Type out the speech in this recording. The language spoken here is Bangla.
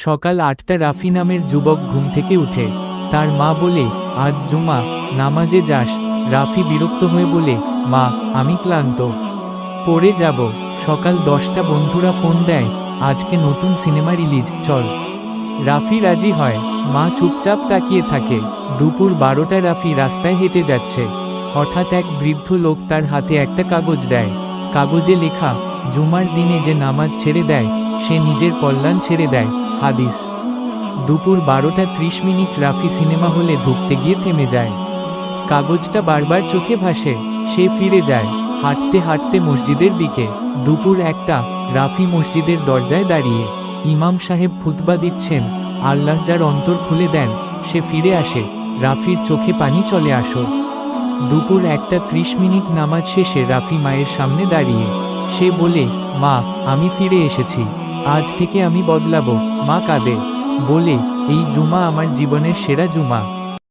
সকাল ৮টা রাফি নামের যুবক ঘুম থেকে উঠে। তার মা বলে, আজ জুমা, নামাজে যাস? রাফি বিরক্ত হয়ে বলে, মা, আমি ক্লান্ত, পড়ে যাব। সকাল 10টা বন্ধুরা ফোন দেয়, আজকে নতুন সিনেমা রিলিজ, চল। রাফি রাজি হয়। মা চুপচাপ তাকিয়ে থাকে। দুপুর 12টায় রাফি রাস্তায় হেঁটে যাচ্ছে। হঠাৎ এক বৃদ্ধ লোক তার হাতে একটা কাগজ দেয়। কাগজে লেখা, জুমার দিনে যে নামাজ ছেড়ে দেয় সে নিজের কল্যাণ ছেড়ে দেয়, হাদিস। দুপুর 12টা 30 রাফি সিনেমা হলে ঢুকতে গিয়ে থেমে যায়। কাগজটা বারবার চোখে ভাসে। সে ফিরে যায়, হাঁটতে হাঁটতে মসজিদের দিকে। দুপুর 1টা, রাফি মসজিদের দরজায় দাঁড়িয়ে। ইমাম সাহেব খুতবা দিচ্ছেন। আল্লাহ যার অন্তর খুলে দেন সে ফিরে আসে। রাফির চোখে পানি চলে আসে। দুপুর 1টা 30 নামাজ শেষে রাফি মায়ের সামনে দাঁড়িয়ে। সে বলে, মা, আমি ফিরে এসেছি, আজ থেকে আমি বদলাবো। মা কাঁদে, বলে, এই জুমা আমার জীবনের সেরা জুমা।